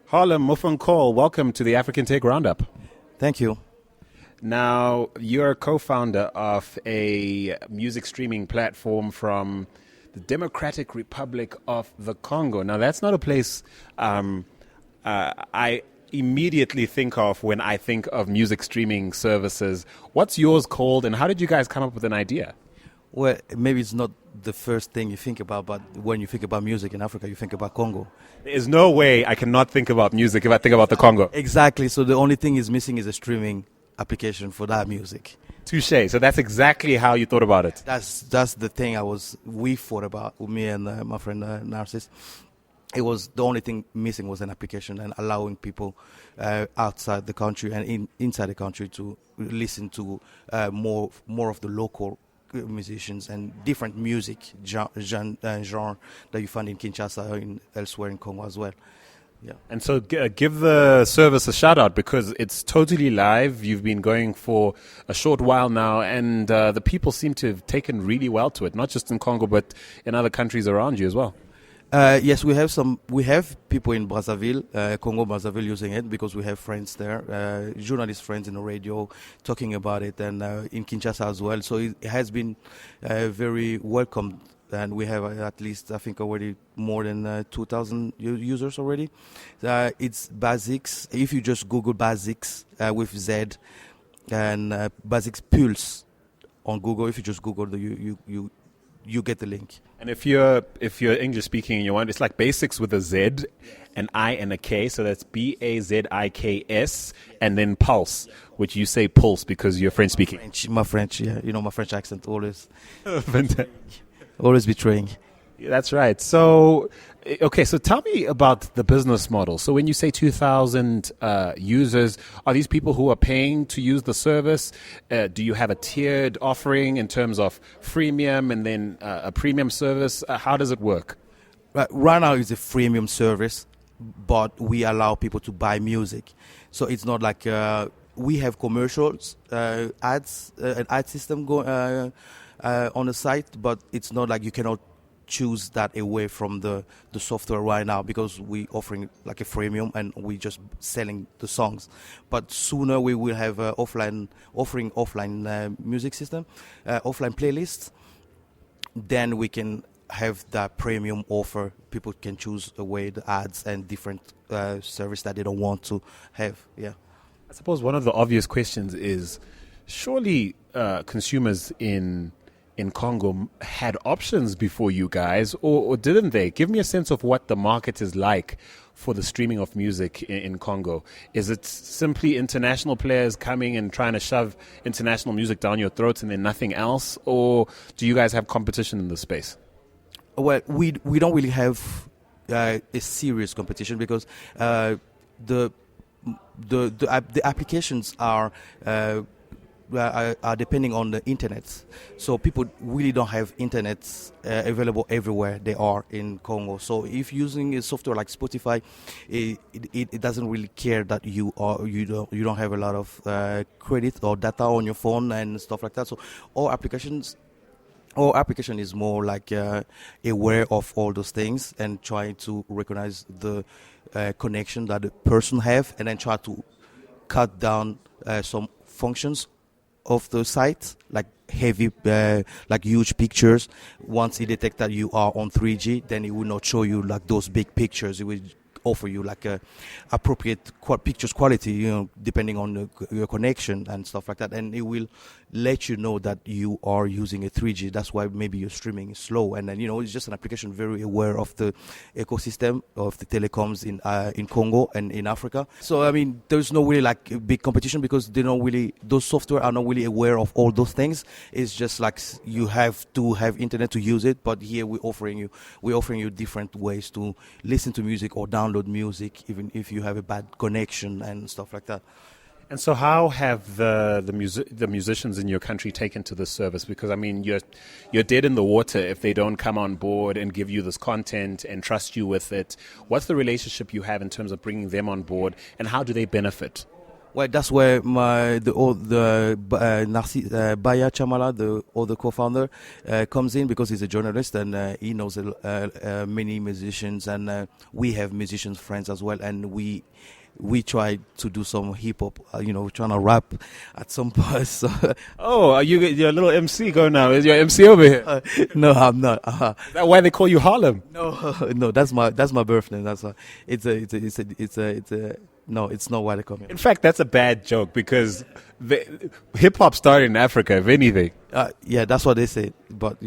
Harlem Mufoncol, welcome to the African Tech Roundup. Thank you. Now, you're a co-founder of a music streaming platform from the Democratic Republic of the Congo. Now, that's not a place I immediately think of when I think of music streaming services. What's yours called, and how did you guys come up with an idea? Well, maybe it's not the first thing you think about, but when you think about music in Africa, you think about Congo. There's no way I cannot think about music if I think about the Congo. Exactly. So the only thing is missing is a streaming application for that music. Touché. So that's exactly how you thought about it. That's the thing we thought about, me and my friend Narcissus. It was the only thing missing was an application and allowing people outside the country and inside the country to listen to more of the local musicians and different music genre that you find in Kinshasa and elsewhere in Congo as well. Yeah. And so give the service a shout out because it's totally live. You've been going for a short while now, and the people seem to have taken really well to it, not just in Congo but in other countries around you as well. Yes, we have people in Brazzaville, Congo, Brazzaville, using it because we have friends there, journalist friends in the radio talking about it, and in Kinshasa as well. So it has been very welcomed, and we have at least, I think, already more than 2,000 users already. It's Baziks. If you just Google Baziks with Z and Baziks Pulse on Google, if you just Google you get the link. And if you're English speaking and you want, it's like Basics with a Z, an I and a K, so that's Baziks, and then Pulse, which you say Pulse because you're French speaking. My French, yeah, my French accent always, always betraying. That's right. So, okay, so tell me about the business model. So when you say 2,000 users, are these people who are paying to use the service? Do you have a tiered offering in terms of freemium and then a premium service? How does it work? Right now it's a freemium service, but we allow people to buy music. So it's not like we have commercials, ads, an ad system on the site, but it's not like you cannot choose that away from the software right now because we offering like a freemium and we just selling the songs. But sooner we will have offline music system, offline playlists. Then we can have that premium offer. People can choose away the ads and different service that they don't want to have. Yeah. I suppose one of the obvious questions is surely consumers in Congo had options before you guys, or didn't they? Give me a sense of what the market is like for the streaming of music in Congo. Is it simply international players coming and trying to shove international music down your throats and then nothing else? Or do you guys have competition in the space? Well, we don't really have a serious competition because the applications are depending on the internet. So people really don't have internet available everywhere they are in Congo. So if using a software like Spotify, it doesn't really care that you don't have a lot of credit or data on your phone and stuff like that. So our application is more like aware of all those things and trying to recognize the connection that the person have, and then try to cut down some functions of the site, like heavy, like huge pictures. Once it detects that you are on 3G, then it will not show you like those big pictures. It will offer you like a appropriate pictures quality, depending on your connection and stuff like that. And it will let you know that you are using a 3G. That's why maybe your streaming is slow. And then, it's just an application very aware of the ecosystem of the telecoms in Congo and in Africa. So, I mean, there's no really like a big competition because those software are not really aware of all those things. It's just like you have to have internet to use it. But here we're offering you different ways to listen to music or download music, even if you have a bad connection and stuff like that. And so how have the musicians in your country taken to this service? Because, I mean, you're dead in the water if they don't come on board and give you this content and trust you with it. What's the relationship you have in terms of bringing them on board, and how do they benefit? Well, that's where Baya Chamala, the other co-founder, comes in, because he's a journalist and he knows many musicians, and we have musicians friends as well, and we try to do some hip hop, trying to rap at some point. So Oh, you're a little MC going now. Is your MC over here? no, I'm not. Is that why they call you Harlem? No, no, that's my birthday. That's why. No, it's not why they call me. In fact, that's a bad joke because hip hop started in Africa, if anything. Yeah, that's what they say. But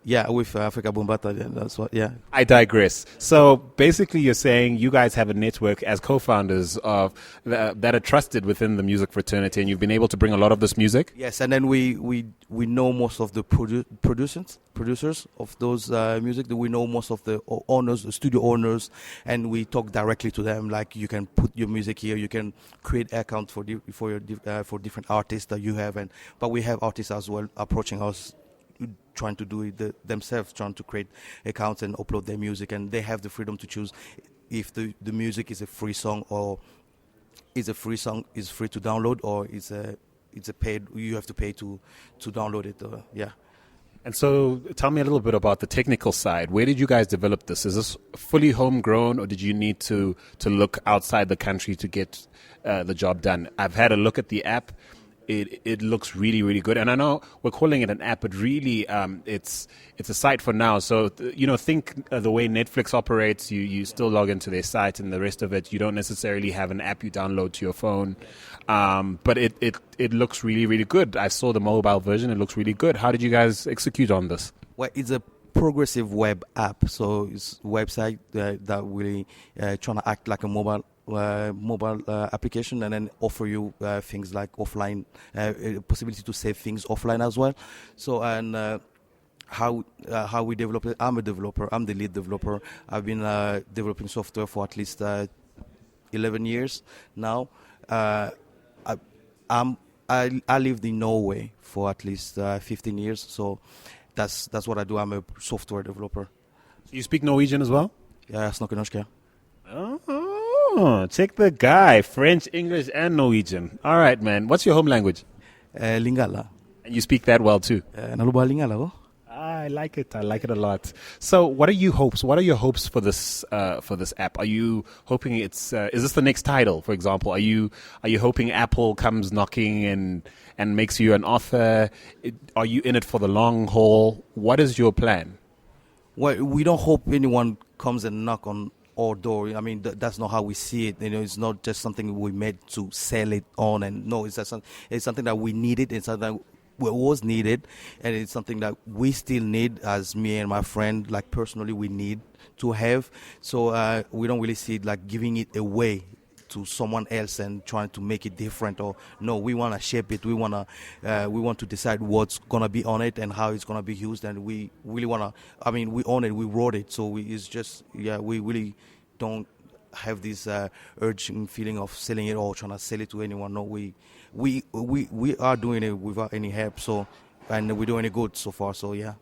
yeah, with Africa Bombata, yeah, that's what. Yeah. I digress. So basically, you're saying you guys have a network as co-founders of that are trusted within the music fraternity, and you've been able to bring a lot of this music. Yes, and then we know most of the producers of those music. We know most of the owners, the studio owners, and we talk directly to them. Like, you can put your music here, you can create account for different artists that you have, but we have artists as well approaching us, trying to do it themselves, trying to create accounts and upload their music, and they have the freedom to choose if the music is a free song, or is free to download, or it's a paid, you have to pay to download it. Yeah. And so tell me a little bit about the technical side. Where did you guys develop this? Is this fully homegrown, or did you need to look outside the country to get the job done? I've had a look at the app. It looks really, really good. And I know we're calling it an app, but really it's a site for now. So, think the way Netflix operates, you still log into their site, and the rest of it, you don't necessarily have an app you download to your phone. But it looks really, really good. I saw the mobile version. It looks really good. How did you guys execute on this? Well, it's a progressive web app. So it's a website that really trying to act like a mobile application, and then offer you things like offline, possibility to save things offline as well. So, and how we develop it, I'm a developer, I'm the lead developer. I've been developing software for at least 11 years now. I lived in Norway for at least 15 years, so that's what I do. I'm a software developer. So you speak Norwegian as well? Yeah, jeg snakker norsk, ja. Oh, check the guy. French, English, and Norwegian. All right, man. What's your home language? Lingala. And you speak that well, too? Naluba Lingala, oh? I like it. I like it a lot. So what are your hopes? What are your hopes for this app? Are you hoping is this the next title, for example? Are you hoping Apple comes knocking and makes you an offer? Are you in it for the long haul? What is your plan? Well, we don't hope anyone comes and knock on our door. I mean, that's not how we see it. It's not just something we made to sell it on. And no, it's something that we needed. It's something that was needed, and it's something that we still need, as me and my friend, like personally, we need to have. So we don't really see it like giving it away to someone else and trying to make it different. Or no, we want to shape it. We want to decide what's gonna be on it and how it's gonna be used, and we really wanna. I mean, we own it. We wrote it, so we really don't have this urgent feeling of selling it or trying to sell it to anyone. No, we are doing it without any help. So, and we're doing it good so far. So yeah.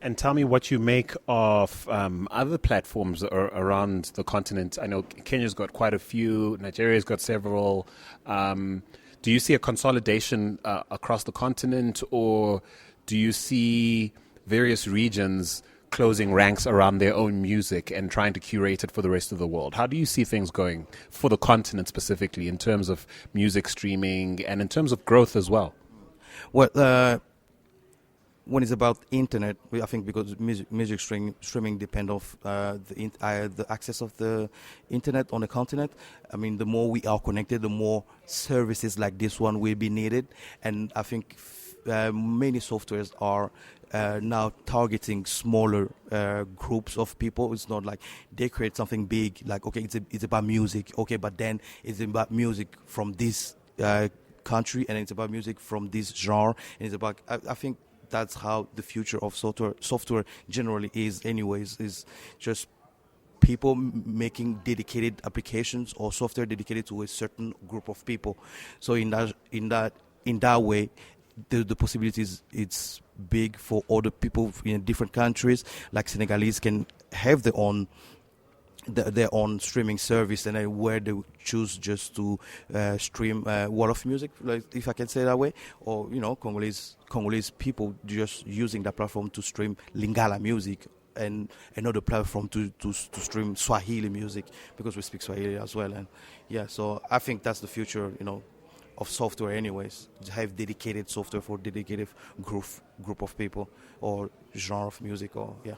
And tell me what you make of other platforms around the continent. I know Kenya's got quite a few. Nigeria's got several. Do you see a consolidation across the continent, or do you see various regions closing ranks around their own music and trying to curate it for the rest of the world? How do you see things going for the continent specifically in terms of music streaming and in terms of growth as well? Well, when it's about internet, I think because music streaming depend of the access of the internet on the continent. I mean, the more we are connected, the more services like this one will be needed. And I think many softwares are now targeting smaller groups of people. It's not like they create something big, like, okay, it's about music, okay, but then it's about music from this country, and it's about music from this genre, and it's about, I think that's how the future of software generally is anyways, is just people making dedicated applications or software dedicated to a certain group of people. So in that way, the possibilities, it's big for other people in different countries. Like Senegalese can have their own their own streaming service, and then where they choose just to stream Wolof music, like, if I can say that way, or Congolese people just using that platform to stream Lingala music, and another platform to stream Swahili music, because we speak Swahili as well. And yeah, so I think that's the future, of software anyways. Have dedicated software for dedicated group of people or genre of music, or yeah.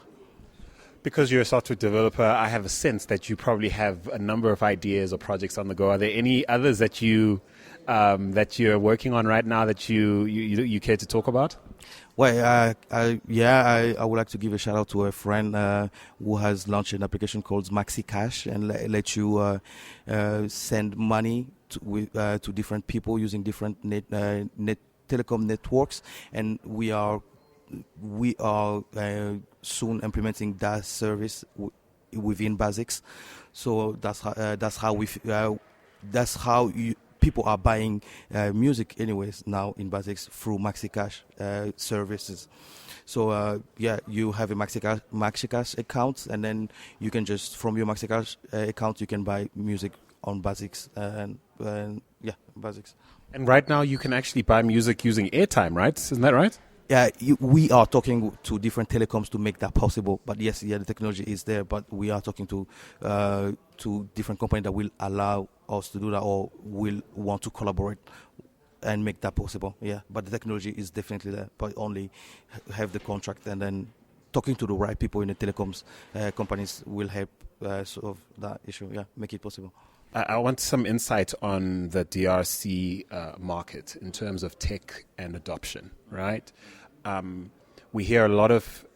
Because you're a software developer, I have a sense that you probably have a number of ideas or projects on the go. Are there any others that you're working on right now that you care to talk about? Well, I would like to give a shout out to a friend who has launched an application called Maxi Cash, and let you send money to different people using different telecom networks, and we are soon implementing that service within Baziks. So that's how people are buying music anyways now in Baziks through MaxiCash services. So you have a MaxiCash account, and then you can just, from your MaxiCash account, you can buy music on Baziks, and Baziks. And right now you can actually buy music using airtime, right? Isn't that right? Yeah, we are talking to different telecoms to make that possible. But yes, the technology is there. But we are talking to different companies that will allow us to do that, or will want to collaborate and make that possible. Yeah, but the technology is definitely there. But only have the contract, and then talking to the right people in the telecoms companies will help solve that issue. Yeah, make it possible. I want some insight on the DRC market in terms of tech and adoption, right? We hear a lot of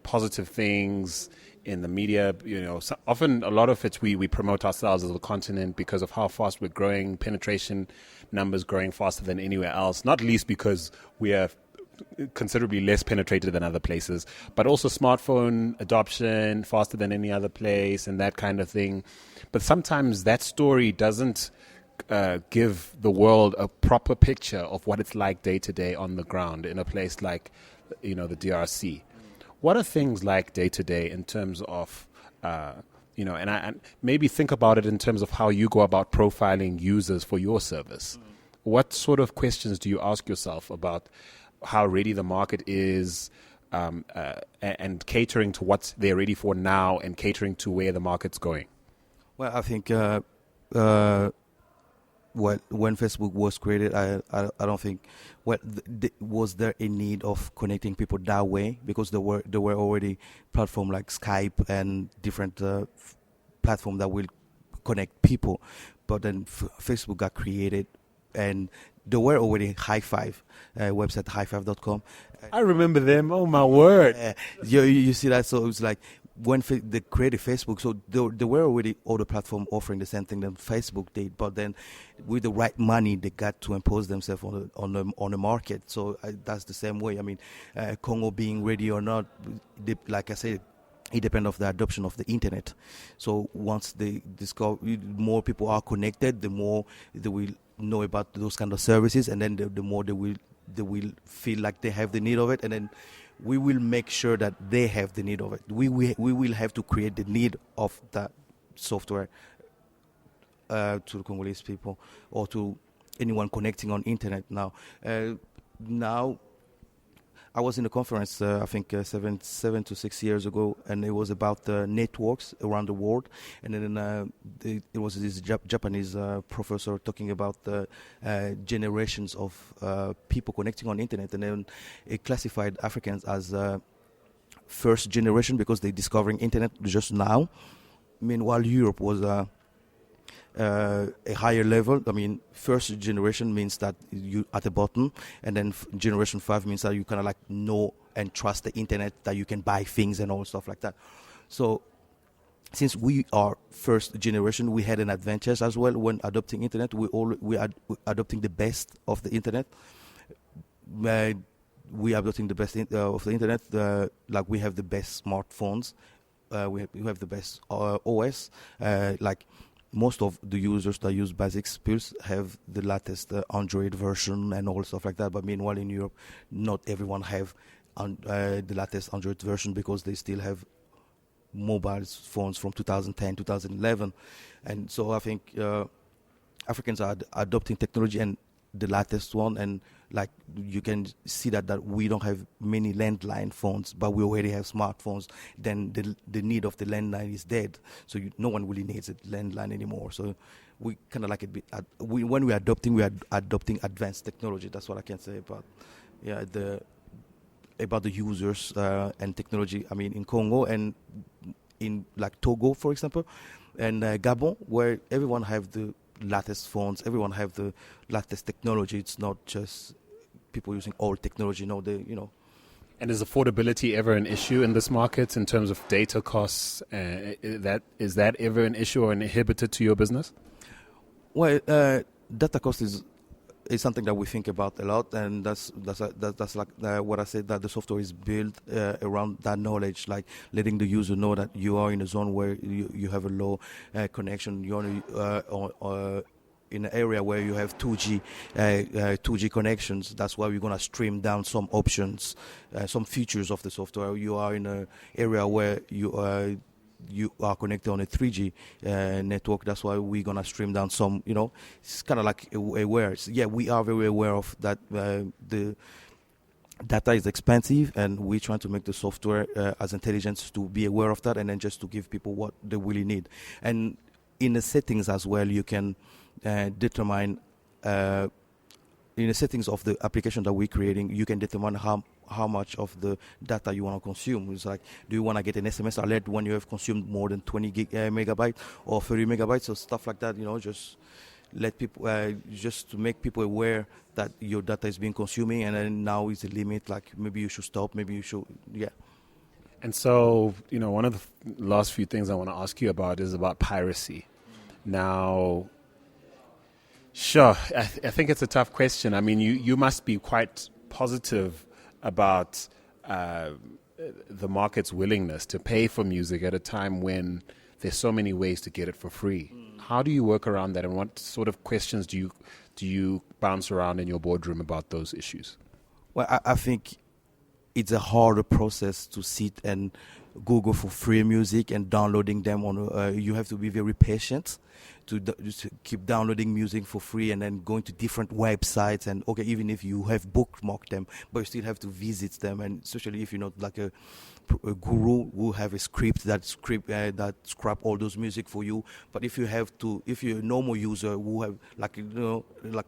positive things in the media. So often a lot of it we promote ourselves as a continent because of how fast we're growing, penetration numbers growing faster than anywhere else, not least because we are considerably less penetrated than other places, but also smartphone adoption faster than any other place and that kind of thing. But sometimes that story doesn't give the world a proper picture of what it's like day to day on the ground in a place like, the DRC. What are things like day to day in terms of, and maybe think about it in terms of how you go about profiling users for your service. What sort of questions do you ask yourself about how ready the market is, and catering to what they're ready for now, and catering to where the market's going? Well, I think when Facebook was created, I don't think was there a need of connecting people that way, because there were already platforms like Skype and different platforms that will connect people, but then Facebook got created, and there were already High Five website, highfive.com. I remember them. Oh my word! You see that? So it was like when they created Facebook, so there were already other platforms offering the same thing that Facebook did, but then with the right money, they got to impose themselves on the market. So that's the same way. I mean, Congo being ready or not, like I said, it depends on the adoption of the internet. So once they discover, more people are connected, the more they will know about those kind of services, and then the more they will feel like they have the need of it, and then we will make sure that they have the need of it. We will have to create the need of that software to the Congolese people, or to anyone connecting on internet now. Now, I was in a conference, I think 7 to 6 years ago, and it was about networks around the world. And then it was this Japanese professor talking about the generations of people connecting on internet, and then it classified Africans as first generation because they're discovering internet just now. Meanwhile, Europe was a higher level. I mean, first generation means that you at the bottom, and then generation 5 means that you kind of like know and trust the internet, that you can buy things and all stuff like that. So since we are first generation, we had an advantage as well when adopting internet. We are adopting the best of the internet. We are adopting the best of the internet. Like we have the best smartphones. We have the best OS. Like most of the users that use Baziks Pulse have the latest Android version and all stuff like that. But meanwhile, in Europe, not everyone have the latest Android version, because they still have mobile phones from 2010, 2011, and so I think Africans are adopting technology and the latest one, and like you can see that we don't have many landline phones, but we already have smartphones. Then the need of the landline is dead, so no one really needs a landline anymore. So we kind of like it. When we are adopting advanced technology. That's what I can say about about the users and technology. I mean, in Congo and in like Togo, for example, and Gabon, where everyone have the latest phones, everyone have the latest technology. It's not just people using old technology. No, And is affordability ever an issue in this market in terms of data costs? Is that ever an issue or an inhibitor to your business? Well, data cost is something that we think about a lot, and that's like what I said, that the software is built around that knowledge, like letting the user know that you are in a zone where you have a low connection. You're in an area where you have 2G connections. That's why we're gonna stream down some options, some features of the software. You are in an area where you are connected on a 3G network. That's why we're gonna stream down some. It's kind of like aware. Yeah, we are very aware of that. The data is expensive, and we're trying to make the software as intelligent to be aware of that, and then just to give people what they really need. And in the settings as well, you can determine. In the settings of the application that we're creating, you can determine how much of the data you want to consume. It's like, do you want to get an SMS alert when you have consumed more than 20 megabytes or 30 megabytes or stuff like that? Just let people, just to make people aware that your data is being consuming, and then now is a limit. Like maybe you should stop. Maybe you should, yeah. And so, one of the last few things I want to ask you about is about piracy. Now, sure, I think it's a tough question. I mean, you must be quite positive about the market's willingness to pay for music at a time when there's so many ways to get it for free. How do you work around that, and what sort of questions do you bounce around in your boardroom about those issues? Well, I think it's a harder process to sit and Google for free music and downloading them on. You have to be very patient to keep downloading music for free, and then going to different websites, and even if you have bookmarked them, but you still have to visit them, and especially if you're not like a guru who have a script that scrap all those music for you. But if you're a normal user who have like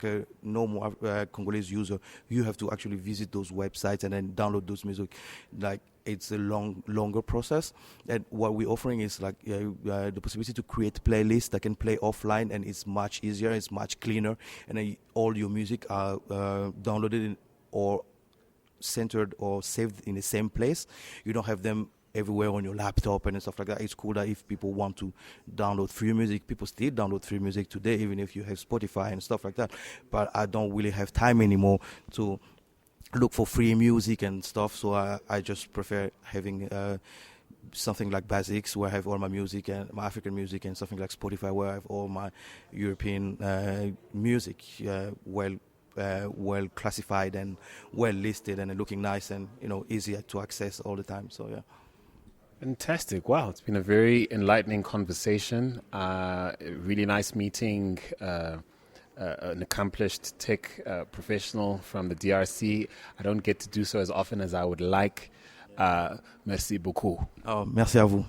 a normal Congolese user, you have to actually visit those websites and then download those music. Like, it's a longer process, and what we're offering is like the possibility to create playlists that can play offline, and it's much easier, it's much cleaner, and all your music are downloaded or centered or saved in the same place. You don't have them everywhere on your laptop and stuff like that. It's cool that if people want to download free music, people still download free music today, even if you have Spotify and stuff like that. But I don't really have time anymore to look for free music and stuff, so I just prefer having something like Baziks, where I have all my music and my African music, and something like Spotify, where I have all my European music well classified and well listed, and looking nice and easier to access all the time. So yeah. Fantastic. Wow, it's been a very enlightening conversation. Really nice meeting an accomplished tech professional from the DRC. I don't get to do so as often as I would like. Merci beaucoup. Merci à vous.